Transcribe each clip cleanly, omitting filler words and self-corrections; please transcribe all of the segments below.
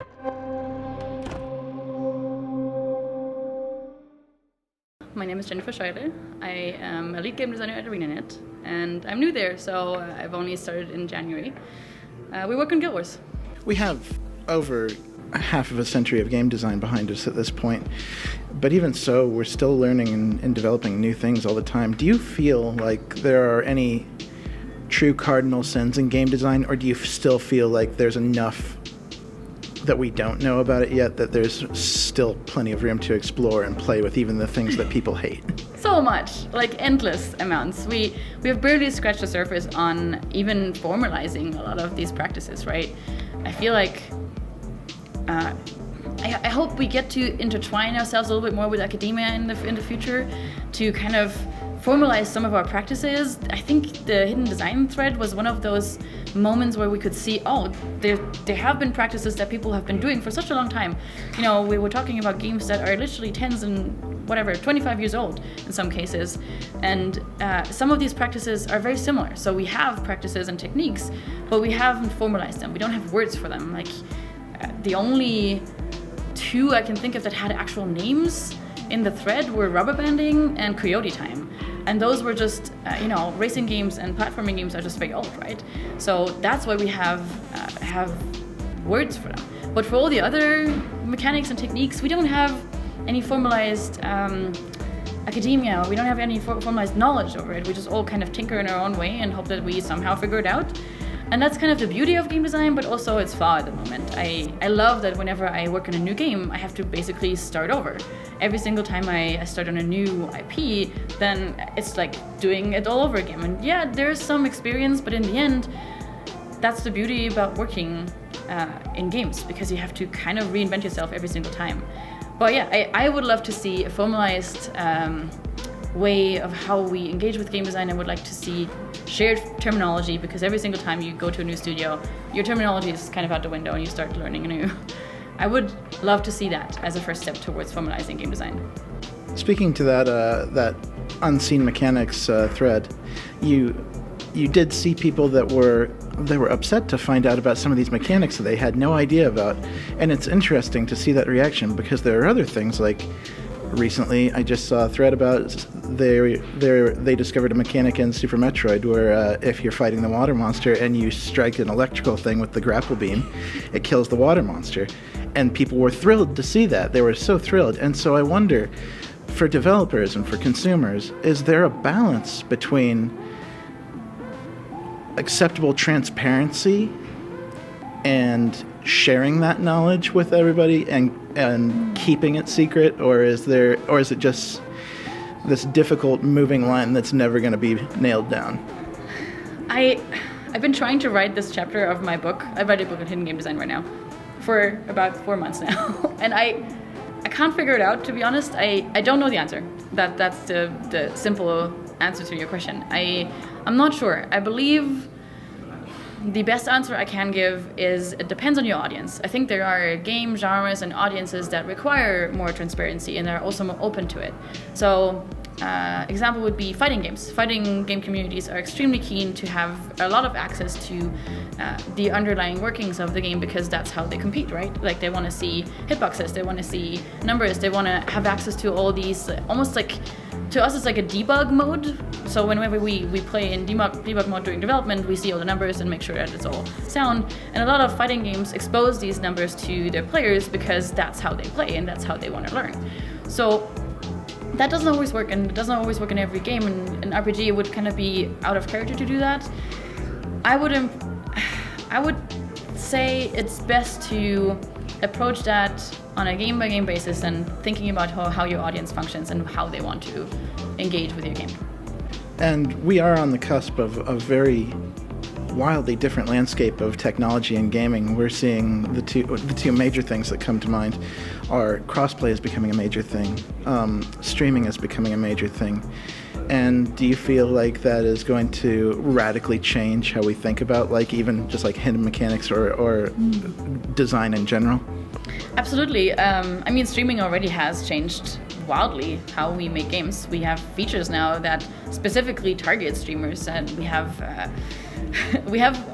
My name is Jennifer Scheurle. I am a lead game designer at ArenaNet, and I'm new there, so I've only started in January. We work on Guild Wars. We have over half of a century of game design behind us at this point, but even so, we're still learning and developing new things all the time. Do you feel like there are any true cardinal sins in game design, or do you still feel like there's enough that we don't know about it yet, that there's still plenty of room to explore and play with even the things that people hate? So much, like endless amounts. We have barely scratched the surface on even formalizing a lot of these practices, right? I feel like I hope we get to intertwine ourselves a little bit more with academia in the future to kind of formalize some of our practices. I think the hidden design thread was one of those moments where we could see, oh, there have been practices that people have been doing for such a long time. You know, we were talking about games that are literally 25 years old in some cases. And some of these practices are very similar. So we have practices and techniques, but we haven't formalized them. We don't have words for them. Like the only two I can think of that had actual names in the thread were rubber banding and coyote time. And those were just, racing games and platforming games are just very old, right? So that's why we have words for them. But for all the other mechanics and techniques, we don't have any formalized academia. We don't have any formalized knowledge over it. We just all kind of tinker in our own way and hope that we somehow figure it out. And that's kind of the beauty of game design, but also its flaw at the moment. I love that whenever I work on a new game, I have to basically start over. Every single time I start on a new IP, then it's like doing it all over again. And yeah, there's some experience, but in the end, that's the beauty about working in games, because you have to kind of reinvent yourself every single time. But yeah, I would love to see a formalized way of how we engage with game design. I would like to see shared terminology, because every single time you go to a new studio, your terminology is kind of out the window and you start learning anew. I would love to see that as a first step towards formalizing game design. Speaking to that unseen mechanics thread, you did see people that were upset to find out about some of these mechanics that they had no idea about, and it's interesting to see that reaction, because there are other things like recently I just saw a thread about they discovered a mechanic in Super Metroid where if you're fighting the water monster and you strike an electrical thing with the grapple beam, it kills the water monster. And people were thrilled to see that. They were so thrilled. And so I wonder, for developers and for consumers, is there a balance between acceptable transparency and sharing that knowledge with everybody and keeping it secret, or is it just this difficult moving line that's never going to be nailed down? I've been trying to write this chapter of my book. I write a book on hidden game design right now for about 4 months now, and I can't figure it out, to be honest. I don't know the answer. That's the simple answer to your question. I'm not sure. I believe the best answer I can give is it depends on your audience. I think there are game genres and audiences that require more transparency and are also more open to it. So example would be fighting games. Fighting game communities are extremely keen to have a lot of access to the underlying workings of the game, because that's how they compete, right? Like they want to see hitboxes, they want to see numbers, they want to have access to all these, almost like, to us it's like a debug mode. So whenever we play in debug mode during development, we see all the numbers and make sure that it's all sound. And a lot of fighting games expose these numbers to their players because that's how they play and that's how they want to learn. So that doesn't always work, and it doesn't always work in every game, and an RPG would kind of be out of character to do that. I would say it's best to approach that on a game-by-game basis and thinking about how your audience functions and how they want to engage with your game. And we are on the cusp of a very wildly different landscape of technology and gaming. We're seeing the two major things that come to mind are crossplay is becoming a major thing, streaming is becoming a major thing. And do you feel like that is going to radically change how we think about, like, even just like hidden mechanics or design in general? Absolutely. I mean, streaming already has changed wildly how we make games. We have features now that specifically target streamers, and we have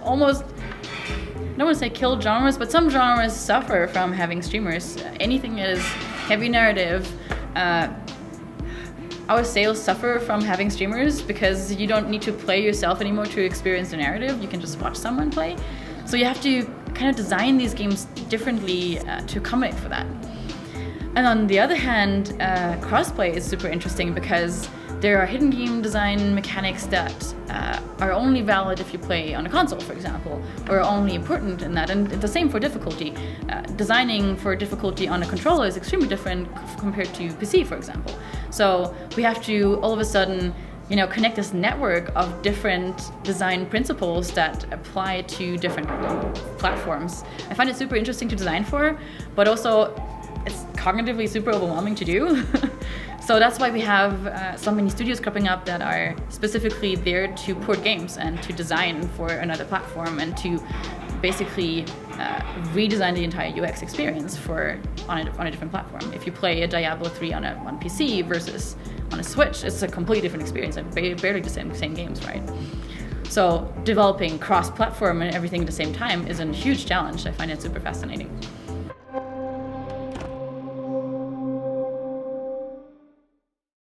almost don't want to say kill genres, but some genres suffer from having streamers. Anything that is heavy narrative, our sales suffer from having streamers because you don't need to play yourself anymore to experience the narrative. You can just watch someone play. So you have to kind of design these games differently to accommodate for that. And on the other hand, crossplay is super interesting because there are hidden game design mechanics that are only valid if you play on a console, for example, or are only important in that. And the same for difficulty. Designing for difficulty on a controller is extremely different compared to PC, for example. So we have to all of a sudden, connect this network of different design principles that apply to different platforms. I find it super interesting to design for, but also it's cognitively super overwhelming to do. So that's why we have so many studios cropping up that are specifically there to port games and to design for another platform and to basically redesign the entire UX experience on a different platform. If you play a Diablo 3 on PC versus on a Switch, it's a completely different experience. Like barely the same games, right? So developing cross-platform and everything at the same time is a huge challenge. I find it super fascinating.